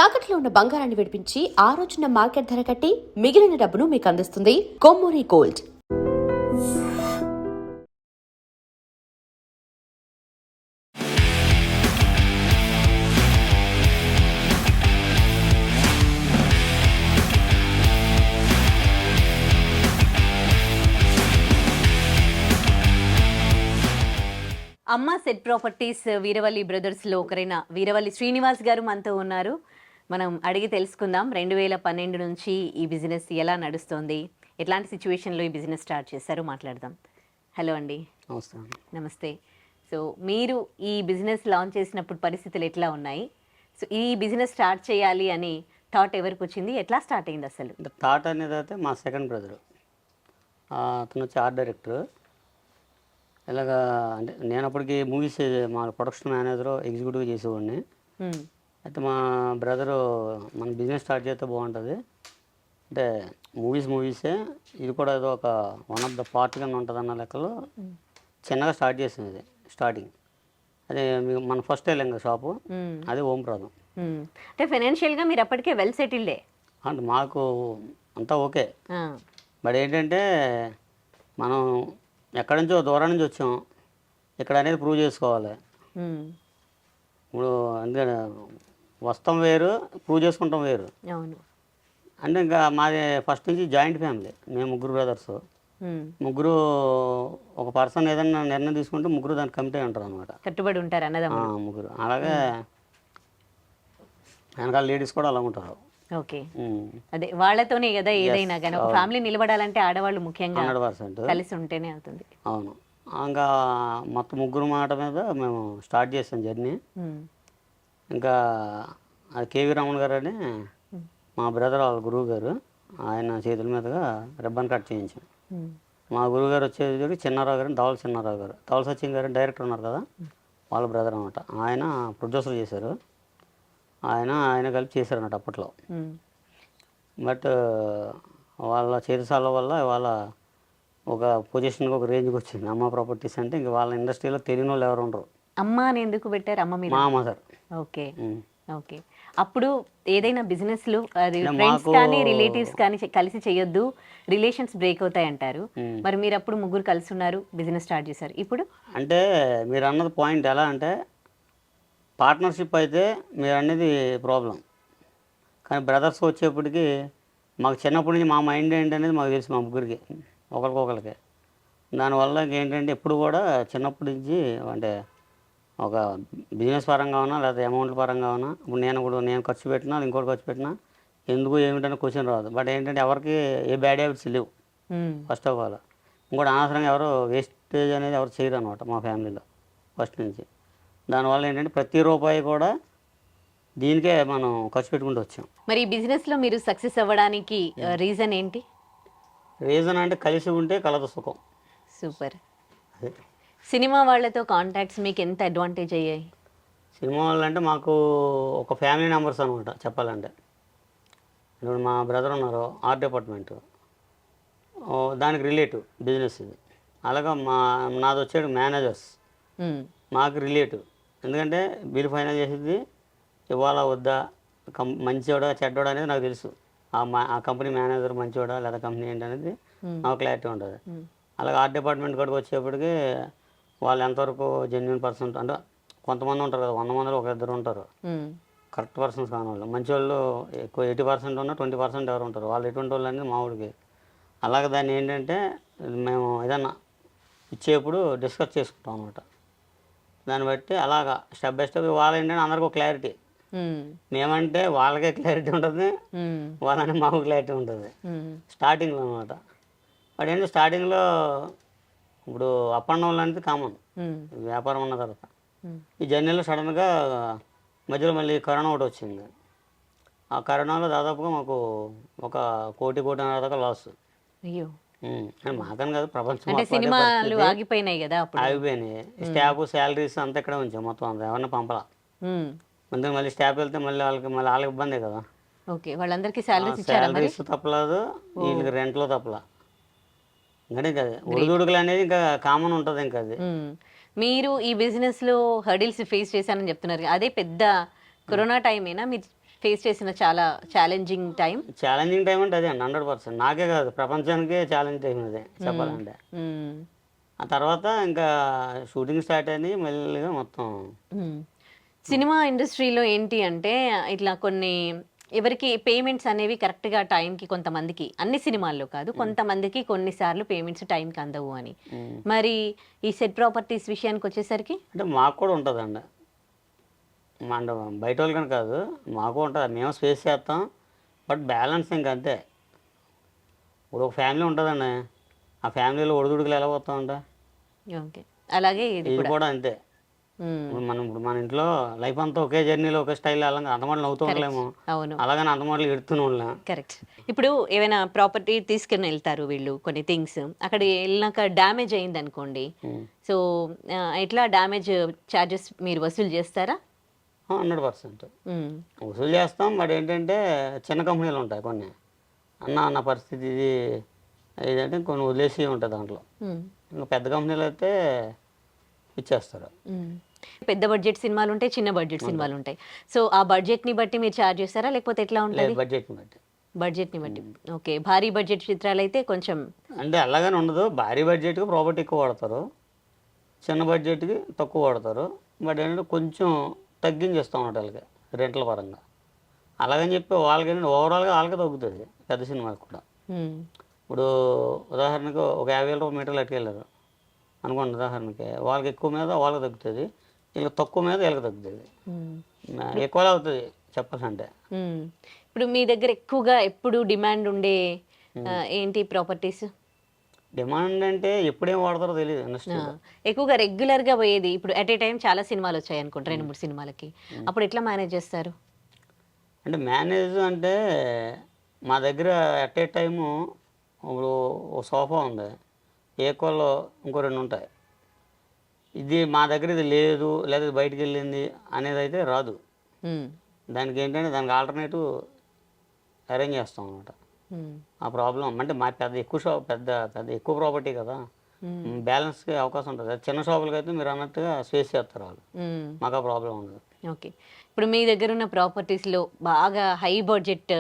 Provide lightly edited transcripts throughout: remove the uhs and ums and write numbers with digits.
తాకట్లో ఉన్న బంగారాన్ని విడిపించి ఆ రోజున మార్కెట్ ధర కట్టి మిగిలిన డబ్బును మీకు అందిస్తుంది కొమ్మూరి గోల్డ్. అమ్మ సెట్ ప్రాపర్టీస్ వీరవల్లి బ్రదర్స్లో ఒకరైన వీరవల్లి శ్రీనివాస్ గారు మనతో ఉన్నారు. మనం అడిగి తెలుసుకుందాం 2012 నుంచి ఈ బిజినెస్ ఎలా నడుస్తోంది, ఎట్లాంటి సిచ్యువేషన్లో ఈ బిజినెస్ స్టార్ట్ చేశారో మాట్లాడదాం. హలో అండి. నమస్తే. సో మీరు ఈ బిజినెస్ లాంచ్ చేసినప్పుడు పరిస్థితులు ఎట్లా ఉన్నాయి? సో ఈ బిజినెస్ స్టార్ట్ చేయాలి అని థాట్ ఎవరికి వచ్చింది, ఎట్లా స్టార్ట్ అయింది అసలు? థాట్ అనేది అయితే మా సెకండ్ బ్రదరు, అతను వచ్చి ఆర్ట్ డైరెక్టర్. ఇలాగా అంటే నేను అప్పటికి మూవీస్ మా ప్రొడక్షన్ మేనేజర్ ఎగ్జిక్యూటివ్ చేసేవాడిని. అయితే మా బ్రదరు మన బిజినెస్ స్టార్ట్ చేస్తే బాగుంటుంది అంటే మూవీసే ఇది కూడా ఏదో ఒక వన్ ఆఫ్ ద పార్ట్ కింద ఉంటుంది అన్న లెక్కలో చిన్నగా స్టార్ట్ చేసింది. ఇది స్టార్టింగ్ అదే మన ఫస్ట్ వెళ్ళాం షాపు, అదే ఓం ప్రాదం. అంటే ఫైనాన్షియల్గా మీరు అప్పటికే వెల్ సెటిల్డే అంటే మాకు అంతా ఓకే. బట్ ఏంటంటే మనం ఎక్కడి నుంచో దూరం నుంచి వచ్చాం, ఇక్కడ అనేది ప్రూవ్ చేసుకోవాలి. ఇప్పుడు అందుకని వస్తాం వేరు, ప్రూవ్ చేసుకుంటాం వేరు. అంటే ఇంకా మాది ఫస్ట్ నుంచి జాయింట్ ఫ్యామిలీ, మేము ముగ్గురు బ్రదర్స్. ముగ్గురు ఒక పర్సన్ ఏదైనా నిర్ణయం తీసుకుంటే ముగ్గురు దానికి కమిటీ ఉంటారు అనమాట, కట్టుబడి ఉంటారు అన్నదమ్ములు ముగ్గురు. అలాగే వెనకాల లేడీస్ కూడా అలా ఉంటారు. ఓకే, అదే వాళ్ళతోనే కదా ఏదైనా కానీ ఒక ఫ్యామిలీ నిలబడాలంటే ఆడవాళ్ళు ముఖ్యంగా 100% కలిసి ఉంటేనే అవుతుంది. అవును. ఇంకా మొత్తం ముగ్గురు మాట మీద మేము స్టార్ట్ చేసాం జర్నీ. ఇంకా అది కేవీ రమణ గారు అని మా బ్రదర్ వాళ్ళ గురువు గారు, ఆయన చేతుల మీదుగా రిబ్బన్ కట్ చేయించాం. మా గురువు గారు వచ్చేది చిన్నారావు గారు, ధవల చిన్నారావు గారు. ధవల సచిన్ గారు డైరెక్టర్ ఉన్నారు కదా, వాళ్ళ బ్రదర్ అనమాట. ఆయన ప్రొడ్యూసర్ చేశారు, ఆయన కలిపి చేశారు అన్నట్టు అప్పట్లో. బట్ వాళ్ళ చేతిసాల వల్ల వాళ్ళ ఒక పొజిషన్కి ఒక రేంజ్కి వచ్చింది అమ్మ ప్రాపర్టీస్ అంటే. ఇంక వాళ్ళ ఇండస్ట్రీలో తెలియని వాళ్ళు ఎవరు ఉండరు. అమ్మ అని ఎందుకు పెట్టారు? అమ్మ మీద మా అమ్మ సార్. Okay okay. అప్పుడు ఏదైనా బిజినెస్లు ఫ్రెండ్స్ కానీ రిలేటివ్స్ కానీ కలిసి చేయొద్దు, రిలేషన్స్ బ్రేక్ అవుతాయి అంటారు. మరి మీరు అప్పుడు ముగ్గురు కలిసి ఉన్నారు, బిజినెస్ స్టార్ట్ చేశారు. ఇప్పుడు అంటే మీరు అన్నది పాయింట్ ఎలా అంటే పార్ట్నర్షిప్ అయితే మీరు అనేది ప్రాబ్లం, కానీ బ్రదర్స్ వచ్చేప్పటికి మాకు చిన్నప్పటి నుంచి మా మైండ్ ఏంటనేది మాకు తెలుసు, మా ముగ్గురికి ఒకరికొకరికి. దానివల్ల ఏంటంటే ఎప్పుడు కూడా చిన్నప్పటి నుంచి అంటే ఒక బిజినెస్ పరంగా ఉన్నా లేదా అమౌంట్ పరంగా ఉన్నా, ఇప్పుడు నేను ఖర్చు పెట్టినా ఇంకోటి ఖర్చు పెట్టినా ఎందుకు ఏమిటనే క్వశ్చన్ రాదు. బట్ ఏంటంటే ఎవరికి ఏ బ్యాడ్ హ్యాబిట్స్ లేవు ఫస్ట్ ఆఫ్ ఆల్. ఇంకోటి అనవసరంగా ఎవరు వేస్టేజ్ అనేది ఎవరు చేయరు అనమాట మా ఫ్యామిలీలో ఫస్ట్ నుంచి. దానివల్ల ఏంటంటే ప్రతి రూపాయి కూడా దీనికే మనం ఖర్చు పెట్టుకుంటూ వచ్చాం. మరి ఈ బిజినెస్లో మీరు సక్సెస్ అవ్వడానికి రీజన్ ఏంటి? రీజన్ అంటే కలిసి ఉంటే కలదు సుఖం. సూపర్. సినిమా వాళ్ళతో కాంటాక్ట్స్ మీకు ఎంత అడ్వాంటేజ్ అయ్యాయి? సినిమా వాళ్ళు అంటే మాకు ఒక ఫ్యామిలీ మెంబర్స్ అనమాట చెప్పాలంటే. ఇప్పుడు మా బ్రదర్ ఉన్నారు ఆర్ట్ డిపార్ట్మెంట్, దానికి రిలేటివ్ బిజినెస్ ఇది. అలాగా నాది వచ్చేది మేనేజర్స్, మాకు రిలేటివ్. ఎందుకంటే బిల్ ఫైనల్ చేసేది ఇవాళ వద్దా, మంచివాడా చెడ్డోడా అనేది నాకు తెలుసు. ఆ కంపెనీ మేనేజర్ మంచివాడా లేదా కంపెనీ ఏంటనేది నాకు క్లారిటీ ఉంటుంది. అలాగే ఆర్ట్ డిపార్ట్మెంట్ కాడికి వచ్చేప్పటికి వాళ్ళు ఎంతవరకు జెన్యున్ పర్సన్ అంటే కొంతమంది ఉంటారు కదా, 100 మందిలో ఒక ఇద్దరు ఉంటారు కరెక్ట్ పర్సన్స్ కాని వాళ్ళు. మంచి వాళ్ళు ఎక్కువ 80% ఉన్నా 20% ఎవరు ఉంటారు, వాళ్ళు ఎటువంటి వాళ్ళు అనేది మా ఊడికి. అలాగే దాన్ని ఏంటంటే మేము ఏదన్నా ఇచ్చేప్పుడు డిస్కస్ చేసుకుంటాం అనమాట. దాన్ని బట్టి అలాగా స్టెప్ బై స్టెప్ వాళ్ళు ఏంటంటే అందరికీ ఒక క్లారిటీ. మేమంటే వాళ్ళకే క్లారిటీ ఉంటుంది, వాళ్ళని మాకు క్లారిటీ ఉంటుంది స్టార్టింగ్లో అనమాట. బట్ ఏంటంటే స్టార్టింగ్లో ఇప్పుడు అప్ అండ్ డౌన్ అనేది కామన్ వ్యాపారం ఉన్న తర్వాత. ఈ జర్నీలో సడన్గా మధ్యలో మళ్ళీ కరోనా ఒకటి వచ్చింది. ఆ కరోనాలో దాదాపుగా మాకు ఒక కోటిన్నర దాకా లాస్. అయ్యో, మాకని కాదు ప్రపంచం ఆగిపోయినాయి కదా, ఆగిపోయినాయి. స్టాఫ్ శాలరీస్ అంతా ఇక్కడే ఉంచాం మొత్తం అంతా, ఎవరిని పంపలా. అందుకని మళ్ళీ స్టాఫ్ వెళ్తే మళ్ళీ వాళ్ళకి ఇబ్బందే కదా. శాలరీస్ తప్పలేదు, వీళ్ళకి రెంట్లో తప్పలా. ఇంకా కదా ఒడిదుడుకులు అనేది ఇంకా కామన్ ఉంటుంది. ఇంకా అది మీరు ఈ బిజినెస్ లో హర్డిల్స్ ఫేస్ చేశానని చెప్తున్నారు, అదే పెద్ద కరోనా టైమేనా మీరు ఫేస్ చేసిన చాలా ఛాలెంజింగ్ టైం. ఛాలెంజింగ్ టైం అంటే అదే అండి, 100%. నాకే కాదు, ప్రపంచానికే ఛాలెంజ్ టైం అదే చెప్పాలంటే. ఆ తర్వాత ఇంకా షూటింగ్ స్టార్ట్ అయింది మెల్లిగా మొత్తం. సినిమా ఇండస్ట్రీలో ఏంటి అంటే ఇట్లా కొన్ని ఎవరికి పేమెంట్స్ అనేవి కరెక్ట్గా టైంకి, కొంతమందికి, అన్ని సినిమాల్లో కాదు, కొంతమందికి కొన్నిసార్లు పేమెంట్స్ టైంకి అందవు అని. మరి ఈ సెట్ ప్రాపర్టీస్ విషయానికి వచ్చేసరికి అంటే మాకు కూడా ఉంటుందండి, మన బయట వాళ్ళకని కాదు, మాకు ఉంటుంది. మేము స్పేస్ చేస్తాం, బట్ బ్యాలెన్స్ ఇంకంతే. ఇప్పుడు ఒక ఫ్యామిలీ ఉంటుందండి, ఆ ఫ్యామిలీలో ఒడిదుడుకులు ఎలా పోతామంట, ఓకే అలాగే ఇది ఇది కూడా అంతే. ఇప్పుడు మన ఇంట్లో లైఫ్ అంతా ఒకే జర్నీలో ఒకే స్టైల్ అలాగే అంతమాటలు నవ్వుతూ ఉండలేము, అవును అలాగని అంతమాటలు ఎడుతూనే ఉండలేము. కరెక్ట్. ఇప్పుడు ఏమైనా ప్రాపర్టీ తీసుకుని వెళ్తారు వీళ్ళు కొన్ని థింగ్స్, అక్కడ వెళ్ళినాక డ్యామేజ్ అయింది అనుకోండి, సో ఎట్లా డ్యామేజ్ ఛార్జెస్ మీరు వసూలు చేస్తారా? 100% వసూలు చేస్తాం. బట్ ఏంటంటే చిన్న కంపెనీలు ఉంటాయి కొన్ని, అన్న పరిస్థితి ఇది ఏదంటే కొన్ని వదిలేసి ఉంటుంది దాంట్లో. ఇంకా పెద్ద కంపెనీలు అయితే ఇచ్చేస్తారు. పెద్ద బడ్జెట్ సినిమాలు ఉంటాయి, చిన్న బడ్జెట్ సినిమాలు ఉంటాయి. సో ఆ బడ్జెట్ని బట్టి మీరు ఛార్జ్ చేస్తారా లేకపోతే ఎట్లా ఉంటుంది? బడ్జెట్ని బట్టి. బడ్జెట్ని బట్టి. ఓకే. భారీ బడ్జెట్ చిత్రాలు అయితే కొంచెం అంటే అలాగని ఉండదు, భారీ బడ్జెట్కి ప్రాపర్టీ ఎక్కువ వాడతారు, చిన్న బడ్జెట్కి తక్కువ వాడతారు. బట్ ఏంటంటే కొంచెం తగ్గించేస్తాం అన్నట్టు వాళ్ళకి రెంట్ల పరంగా. అలాగని చెప్పి వాళ్ళకి ఏంటంటే ఓవరాల్గా వాళ్ళకి తగ్గుతుంది పెద్ద సినిమాకి కూడా. ఇప్పుడు ఉదాహరణకు ఒక 50,000 రూపాయల మీటర్లు అట్టుకెళ్ళారు అనుకోండి ఉదాహరణకి, వాళ్ళకి ఎక్కువ మీద వాళ్ళకి తగ్గుతుంది, వీళ్ళకి తక్కువ మీద వీళ్ళకి తగ్గుతుంది, ఎక్కువలో అవుతుంది చెప్పాలంటే. ఇప్పుడు మీ దగ్గర ఎక్కువగా ఎప్పుడు డిమాండ్ ఉండే ఏంటి ప్రాపర్టీస్? డిమాండ్ అంటే ఎప్పుడేం వాడతారో తెలియదు ఇండస్ట్రీలో. ఎక్కువగా రెగ్యులర్గా పోయేది ఇప్పుడు అట్ ఏ టైం చాలా సినిమాలు వచ్చాయి అనుకుంటా, 2-3 సినిమాలకి, అప్పుడు ఎట్లా మేనేజ్ చేస్తారు? అంటే మేనేజ్ అంటే మా దగ్గర అట్ ఏ టైము ఇప్పుడు ఒక సోఫా ఉంది, ఏకోలో ఇంకో 2 ఉంటాయి. ఇది మా దగ్గర ఇది లేదు లేదా బయటికి వెళ్ళింది అనేది అయితే రాదు. దానికి ఏంటంటే దానికి ఆల్టర్నేటివ్ అరేంజ్ చేస్తాం అనమాట. ఆ ప్రాబ్లం అంటే మా పెద్ద ఎక్కువ ప్రాపర్టీ కదా, బ్యాలెన్స్కి అవకాశం ఉంటుంది. చిన్న షాపులకి అయితే మీరు అన్నట్టుగా స్పేస్ చేస్తారు వాళ్ళు, మాకు ఆ ప్రాబ్లం ఉండదు. ఓకే. ఇప్పుడు మీ దగ్గర ఉన్న ప్రాపర్టీస్లో బాగా హై బడ్జెట్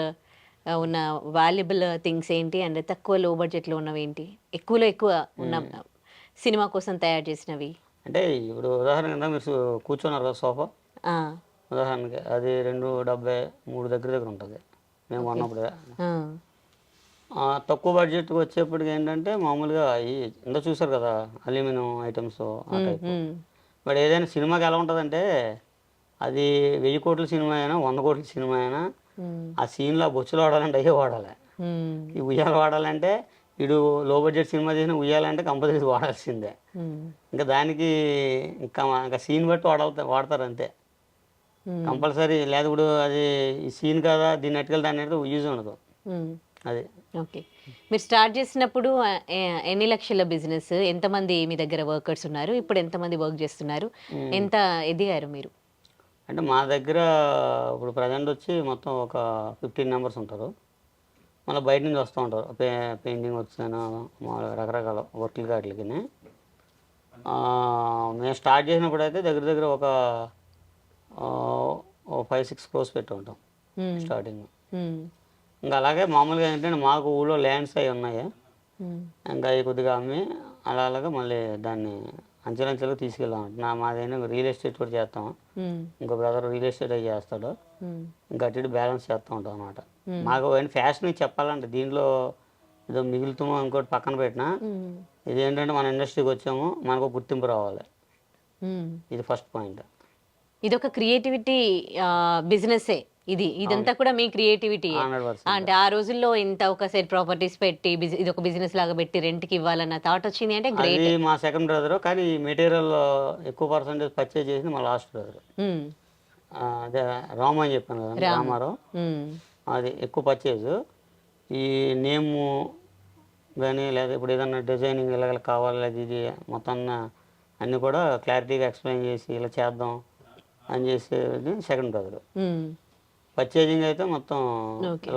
ఉన్న వాల్యుబుల్ థింగ్స్ ఏంటి, అండ్ తక్కువ లో బడ్జెట్లో ఉన్నవి ఏంటి, ఎక్కువలో ఎక్కువ ఉన్న సినిమా కోసం తయారు చేసినవి? అంటే ఇప్పుడు ఉదాహరణ మీరు కూర్చున్నారు కదా సోఫా, ఉదాహరణకి అది 270-3 దగ్గర ఉంటుంది మేము కొన్నప్పుడు. తక్కువ బడ్జెట్కి వచ్చేప్పటికి ఏంటంటే మామూలుగా ఈ ఇంత చూసారు కదా అల్యూమినియం ఐటమ్స్ ఆ టైప్. బట్ ఏదైనా సినిమాకి ఎలా ఉంటుందంటే అది 1000 కోట్ల సినిమా అయినా 100 కోట్ల సినిమా అయినా ఆ సీన్లో బొచ్చులు వాడాలంటే అయ్యే వాడాలి, ఈ ఉయ్యాలు వాడాలంటే ఇడు లో బడ్జెట్ సినిమా చేసిన ఉయ్యాలంటే కంపల్సరీ వాడాల్సిందే. ఇంకా దానికి ఇంకా సీన్ బట్టి వాడతారు అంతే కంపల్సరీ. లేదు ఇప్పుడు అది ఈ సీన్ కదా దీన్ని అట్టుకెళ్ళి దాన్ని అయితే యూజ్ ఉండదు అది. ఓకే. మీరు స్టార్ట్ చేసినప్పుడు ఎన్ని లక్షల బిజినెస్, ఎంతమంది మీ దగ్గర వర్కర్స్ ఉన్నారు, ఇప్పుడు ఎంతమంది వర్క్ చేస్తున్నారు, ఎంత ఎదిగారు మీరు? అంటే మా దగ్గర ఇప్పుడు ప్రజెంట్ వచ్చి మొత్తం ఒక 15 మెంబర్స్ ఉంటారు. మళ్ళీ బయట నుంచి వస్తూ ఉంటారు, పెయింటింగ్ వర్క్స్ అయినా రకరకాల వర్క్లు వాటికి. మేము స్టార్ట్ చేసినప్పుడు అయితే దగ్గర దగ్గర ఒక 5-6 crores పెట్టి ఉంటాం స్టార్టింగ్. ఇంకా అలాగే మామూలుగా ఏంటంటే మాకు ఊళ్ళో ల్యాండ్స్ అవి ఉన్నాయి, ఇంకా అవి కొద్దిగా అమ్మి అలాగా మళ్ళీ దాన్ని అంచెలంచెలుగా తీసుకెళ్ళాం. మాదైనా రియల్ ఎస్టేట్ కూడా చేస్తాం, ఇంకో బ్రదర్ రియల్ ఎస్టేట్ అవి చేస్తాడు, ఇంకా అటు ఇటు బ్యాలెన్స్ చేస్తూ ఉంటాం అనమాట. మాకు ఫ్యాషన్ చెప్పాలంటే దీంట్లో ఏదో మిగులుతామో ఇంకోటి పక్కన పెట్టినా, ఇది ఏంటంటే మన ఇండస్ట్రీకి వచ్చాము మనకు గుర్తింపు రావాలి, ఇది ఫస్ట్ పాయింట్. ఇది ఒక క్రియేటివిటీ బిజినెస్సే, ఇదంతా కూడా మీ క్రియేటివిటీ. అంటే ఆ రోజుల్లో ఇంత ఒక సెట్ ప్రాపర్టీస్ పెట్టి ఇది ఒక బిజినెస్ లాగా పెట్టి రెంట్కి ఇవ్వాలన్న థాట్ వచ్చింది అంటే గ్రేట్. మా సెకండ్ బ్రదర్, కానీ మెటీరియల్ ఎక్కువ పర్సెంటేజ్ పర్చేజ్ చేసింది మా లాస్ట్ బ్రదర్. అదే రామ్ అని చెప్పాను కదా, రామారావు, అది ఎక్కువ పర్చేజ్. ఈ నేము కానీ లేదా ఇప్పుడు ఏదన్నా డిజైనింగ్ ఇలా కావాలి లేదా ఇది మొత్తం అన్నీ కూడా క్లారిటీగా ఎక్స్ప్లెయిన్ చేసి ఇలా చేద్దాం అని చేసేది సెకండ్ బ్రదర్. పర్చేజింగ్ అయితే మొత్తం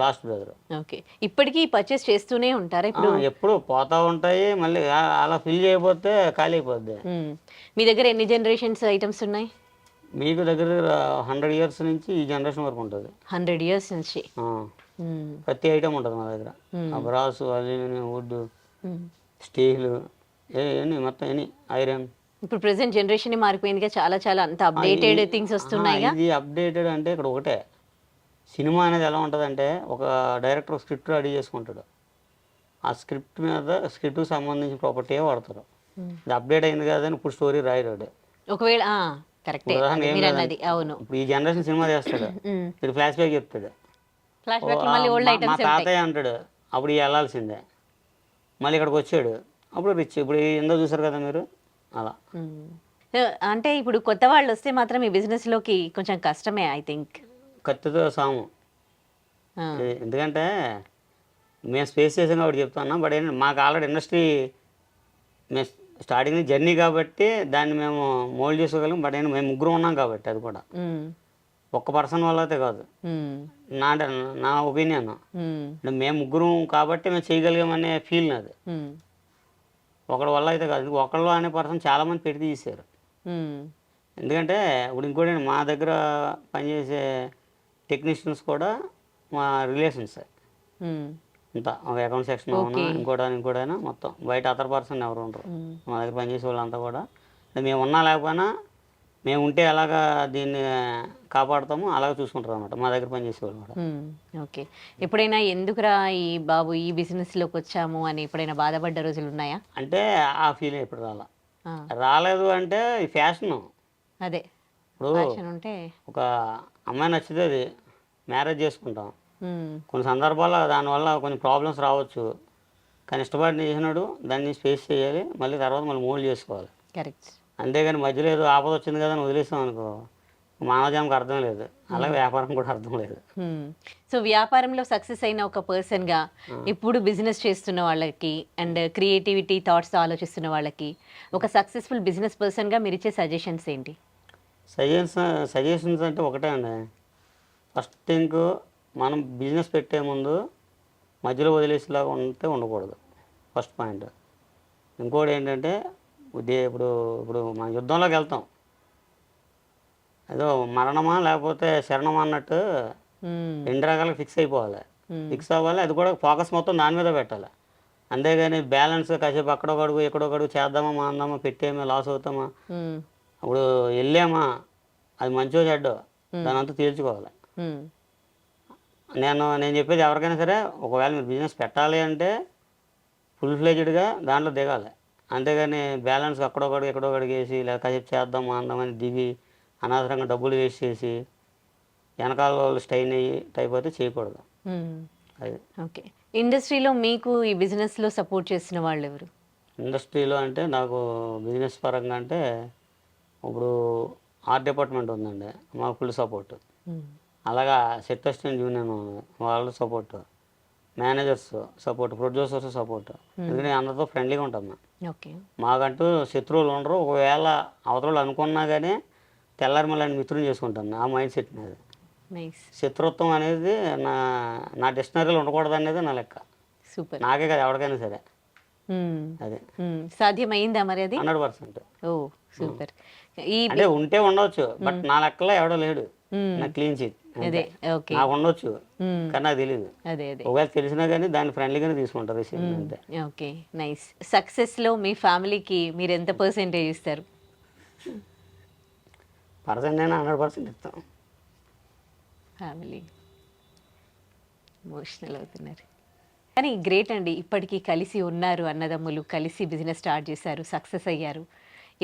లాస్ట్ బ్రదర్. ఓకే. ఇప్పటికీ పర్చేస్ చేస్తూనే ఉంటారా? ఇప్పుడు ఎప్పుడు పోతా ఉంటాయి, మళ్ళీ అలా ఫిల్ చేయకపోతే ఖాళీ అయిపోద్ది. మీ దగ్గర ఎన్ని జనరేషన్స్ ఐటమ్స్ ఉన్నాయి? మీకు దగ్గర 100 ఇయర్స్ నుంచి ఈ జనరేషన్ వరకు ఉంటుంది. 100 ఇయర్స్ నుంచి. ప్రతి ఐటమ్ ఉంటుంది మా దగ్గర. ఆ brass, aluminium, would, hmm. Steel, ఎన్ని మొత్తం ఎన్ని ఐరన్. ఇప్పుడు ప్రెసెంట్ జనరేషన్ మారిపోయిందిగా, చాలా చాలా అంత అప్డేటెడ్ థింగ్స్ వస్తున్నాయిగా. ఇది అప్డేటెడ్ అంటే ఇక్కడ ఒకటే, సినిమా అనేది ఎలా ఉంటుందంటే ఒక డైరెక్టర్ స్క్రిప్ట్ రెడీ చేసుకుంటాడు, ఆ స్క్రిప్ట్ మీద స్క్రిప్ట్కి సంబంధించిన ప్రాపర్టీ వాడతారు. ఇది అప్డేట్ అయింది కదని ఇప్పుడు స్టోరీ రాయరాడు. ఒకవేళ కరెక్టే మీరు అన్నది, అవును. ఇప్పుడు ఈ జనరేషన్ సినిమా చేస్తాడు, ఇది ఫ్లాష్ బ్యాక్ చెప్తాడు, ఫ్లాష్ బ్యాక్ మళ్ళీ ఓల్డ్ మా ఐటమ్స్ తాతయ్య అంటాడు, అప్పుడు వెళ్ళాల్సిందే, మళ్ళీ ఇక్కడికి వచ్చాడు, అప్పుడు రిచ్. ఇప్పుడు ఎంతో చూసారు కదా మీరు, అలా. అంటే ఇప్పుడు కొత్త వాళ్ళు వస్తే మాత్రం ఈ బిజినెస్ లోకి కొంచెం కష్టమే ఐ థింక్. కత్తితో సాము. ఎందుకంటే మేము స్పేస్ చేసాం కాబట్టి చెప్తున్నాం. బట్ ఏంటంటే మాకు ఆల్రెడీ ఇండస్ట్రీ మేము స్టార్టింగ్ జర్నీ కాబట్టి దాన్ని మేము మోల్డ్ చేసుకోగలం. బట్ ఏంటంటే మేము ముగ్గురు ఉన్నాం కాబట్టి, అది కూడా ఒక్క పర్సన్ వల్ల అయితే కాదు, నా ఒపీనియన్. మేము ముగ్గురు కాబట్టి మేము చేయగలిగామనే ఫీల్ నాది, ఒకళ్ళ వల్ల అయితే కాదు. ఒకళ్ళు అనే పర్సన్ చాలామంది పెట్టి తీశారు. ఎందుకంటే ఇప్పుడు ఇంకోటి మా దగ్గర పనిచేసే టెక్నీషియన్స్ కూడా మా రిలేషన్స్ అంతా, ఒక అకౌంట్ సెక్షన్ ఇంకోటైనా మొత్తం బయట అదర్ పర్సన్ ఎవరు ఉండరు. మా దగ్గర పనిచేసే వాళ్ళంతా కూడా మేము ఉన్నా లేకపోయినా మేము ఉంటే ఎలాగా దీన్ని కాపాడుతామో అలాగే చూసుకుంటారు అనమాట మా దగ్గర పనిచేసే వాళ్ళు కూడా. ఓకే. ఎప్పుడైనా ఎందుకురా ఈ బాబు ఈ బిజినెస్లోకి వచ్చాము అని ఎప్పుడైనా బాధపడ్డ రోజులు ఉన్నాయా? అంటే ఆ ఫీల్ ఎప్పుడు రాలేదు. అంటే ఈ ఫ్యాషన్. అదే ఇప్పుడు ఉంటే ఒక అమ్మాయి నచ్చితే అది మ్యారేజ్ చేసుకుంటాం. కొన్ని సందర్భాల్లో దానివల్ల కొన్ని ప్రాబ్లమ్స్ రావచ్చు, కానీ ఇష్టపడి చేసినాడు దాన్ని ఫేస్ చేయాలి, మళ్ళీ తర్వాత మళ్ళీ మోల్డ్ చేసుకోవాలి. కరెక్ట్. అంతేగాని మధ్యలో ఏదో ఆపద వచ్చింది కదా అని వదిలేసాం అనుకో, మానవజానికి అర్థం లేదు, అలాగే వ్యాపారం కూడా అర్థం లేదు. సో వ్యాపారంలో సక్సెస్ అయిన ఒక పర్సన్గా ఇప్పుడు బిజినెస్ చేస్తున్న వాళ్ళకి అండ్ క్రియేటివిటీ థాట్స్ ఆలోచిస్తున్న వాళ్ళకి ఒక సక్సెస్ఫుల్ బిజినెస్ పర్సన్గా మీరు ఇచ్చే సజెషన్స్ ఏంటి? సజెషన్స్ అంటే ఒకటే అండి. ఫస్ట్ థింగ్, మనం బిజినెస్ పెట్టే ముందు మధ్యలో వదిలేసేలాగా ఉంటే ఉండకూడదు, ఫస్ట్ పాయింట్. ఇంకోటి ఏంటంటే ఇప్పుడు ఇప్పుడు మనం యుద్ధంలోకి వెళ్తాం, ఏదో మరణమా లేకపోతే శరణమా అన్నట్టు రెండు రకాలుగా ఫిక్స్ అయిపోవాలి. ఫిక్స్ అవ్వాలి, అది కూడా ఫోకస్ మొత్తం దాని మీద పెట్టాలి. అంతేగాని బ్యాలెన్స్ కాసేపు అక్కడొకడుగు ఎక్కడొకడుగు చేద్దామా మాందామా పెట్టేమా లాస్ అవుతామా, ఇప్పుడు వెళ్ళామా అది మంచో చెడ్డో దాని అంతా తేల్చుకోవాలి. నేను చెప్పేది ఎవరికైనా సరే, ఒకవేళ మీరు బిజినెస్ పెట్టాలి అంటే ఫుల్ ఫ్లెజ్డ్గా దాంట్లో దిగాలి. అంతేగాని బ్యాలెన్స్ అక్కడొకడికి ఎక్కడొకడికి వేసి లేదా కాసేపు చేద్దాం మాందామని దిగి అనవసరంగా డబ్బులు వేస్ట్ చేసి వెనకాల వాళ్ళు స్టైన్ అయ్యి టైప్ అయితే చేయకూడదు. అది. ఓకే. ఇండస్ట్రీలో మీకు ఈ బిజినెస్లో సపోర్ట్ చేసిన వాళ్ళు ఎవరు? ఇండస్ట్రీలో అంటే నాకు బిజినెస్ పరంగా అంటే ఇప్పుడు ఆర్ట్ డిపార్ట్మెంట్ ఉందండి, మాకు ఫుల్ సపోర్ట్. అలాగా సెట్ అసిస్టెంట్ యూనియన్ వాళ్ళు support, managers support, producers support. ఎందుకంటే అందరితో ఫ్రెండ్లీగా ఉంటాం మేము. ఓకే. మాకంటూ శత్రువులు ఉండరు. ఒకవేళ అవతరులు అనుకున్నా కానీ తెల్లారి మళ్ళీ మిత్రులు చేసుకుంటాను, ఆ మైండ్ సెట్ అనేది. శత్రుత్వం అనేది నా డిక్షనరీలో ఉండకూడదు అనేది నా లెక్క. సూపర్. నాకే కదా ఎవరికైనా సరే. అదే సాధ్యమైందా మరి అది? 100%. ఓ సూపర్. అంటే ఉంటే ఉండవచ్చు, బట్ నా లెక్కలో ఎవడో లేడు. నా క్లీన్ చీట్ నాకు ఉండొచ్చు, కానీ నాకు తెలియదు. ఒకవేళ తెలిసినా కానీ దాన్ని ఫ్రెండ్లీగానే తీసుకుంటారు. అంతే. Okay, nice. సక్సెస్లో మీ ఫ్యామిలీకి మీరు ఎంత పర్సెంటేజ్ ఇస్తారు? పర్సెంట్ నేను 100% ఇస్తాను. ఫ్యామిలీ ఎమోషనల్ అవుతున్నారు, కానీ గ్రేట్ అండి. ఇప్పటికీ కలిసి ఉన్నారు, అన్నదమ్ములు కలిసి బిజినెస్ స్టార్ట్ చేశారు, సక్సెస్ అయ్యారు.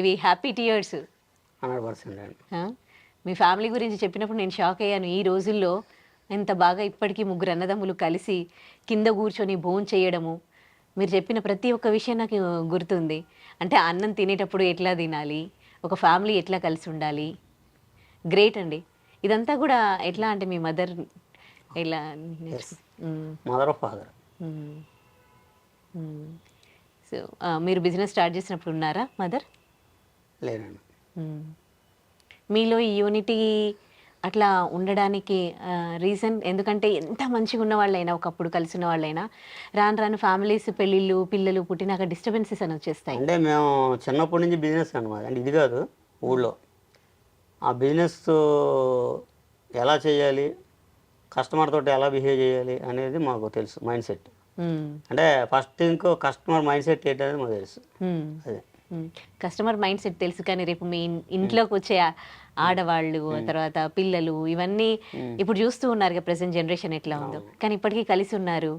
ఇవి హ్యాపీ టీయర్స్. 100%. మీ ఫ్యామిలీ గురించి చెప్పినప్పుడు నేను షాక్ అయ్యాను. ఈ రోజుల్లో ఎంత బాగా ఇప్పటికీ ముగ్గురు అన్నదమ్ములు కలిసి కింద కూర్చొని భోజనం చేయడము. మీరు చెప్పిన ప్రతి ఒక్క విషయం నాకు గుర్తుంది. అంటే అన్నం తినేటప్పుడు ఎట్లా తినాలి, ఒక ఫ్యామిలీ ఎట్లా కలిసి ఉండాలి. గ్రేట్ అండి. ఇదంతా కూడా ఎట్లా అంటే మీ మదర్ ఎలా? Mother father. సో మీరు బిజినెస్ స్టార్ట్ చేసినప్పుడు ఉన్నారా మదర్? లేదండి. మీలో ఈ యూనిటీ అట్లా ఉండడానికి రీజన్? ఎందుకంటే ఎంత మంచిగా ఉన్న వాళ్ళైనా, ఒకప్పుడు కలిసి ఉన్న వాళ్ళైనా రాను రాను ఫ్యామిలీస్ పెళ్ళిళ్ళు పిల్లలు పుట్టినాక డిస్టర్బెన్సెస్ అని వచ్చేస్తాయి. అంటే మేము చిన్నప్పటి నుంచి బిజినెస్ అనమాట. అంటే ఇది కాదు, ఊళ్ళో ఆ బిజినెస్ ఎలా చేయాలి, కస్టమర్ తోటి ఎలా బిహేవ్ చేయాలి అనేది మాకు తెలుసు మైండ్ సెట్. అంటే ఫస్ట్ ఇంకో కస్టమర్ మైండ్ సెట్ ఏంటనేది మాకు తెలుసు. అదే కస్టమర్ మైండ్ సెట్ తెలుసు, కానీ రేపు మీ ఇంట్లోకి వచ్చే ఆడవాళ్ళు, తర్వాత పిల్లలు, ఇవన్నీ ఇప్పుడు చూస్తూ ఉన్నారు ప్రెసెంట్ జనరేషన్ ఎట్లా ఉందో, కానీ ఇప్పటికీ కలిసి ఉన్నారు,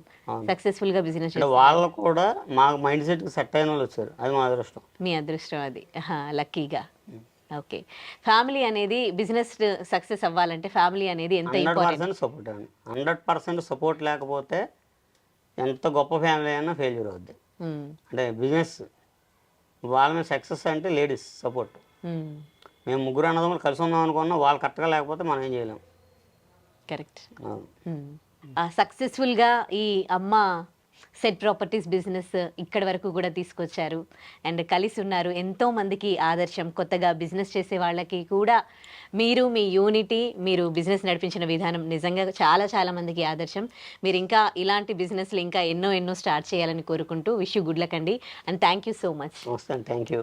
సక్సెస్ఫుల్ గా బిజినెస్ అంటే వాళ్ళు కూడా మా మైండ్ సెట్ సెట్ అయిన వాళ్ళు వచ్చారు. అది మా అదృష్టం. మీ అదృష్టం అది, లక్కీగా. ఓకే, ఫ్యామిలీ అనేది బిజినెస్ సక్సెస్ అవ్వాలంటే ఫ్యామిలీ అనేది ఎంత 100% సపోర్ట్ అండి. 100% సపోర్ట్ లేకపోతే ఎంత గొప్ప ఫ్యామిలీ అయినా ఫెయిల్యూర్ అవుద్ది. అంటే బిజినెస్ వాళ్ళ మీద సక్సెస్ అంటే లేడీస్ సపోర్ట్. మేము ముగ్గురు అన్నదమ్ములు కలిసి ఉందాం అనుకున్నా, వాళ్ళు కరెక్ట్గా లేకపోతే మనం ఏం చేయలేం. కరెక్ట్. సక్సెస్ఫుల్గా ఈ అమ్మ సెట్ ప్రాపర్టీస్ బిజినెస్ ఇక్కడి వరకు కూడా తీసుకొచ్చారు అండ్ కలిసి ఉన్నారు. ఎంతో మందికి ఆదర్శం. కొత్తగా బిజినెస్ చేసే వాళ్ళకి కూడా మీరు మీ యూనిటీ, మీరు బిజినెస్ నడిపించిన విధానం నిజంగా చాలా చాలా మందికి ఆదర్శం. మీరు ఇంకా ఇలాంటి బిజినెస్లు ఇంకా ఎన్నో స్టార్ట్ చేయాలని కోరుకుంటూ విష్ యూ గుడ్ లక్ అండి, and thank you so much. Thank you.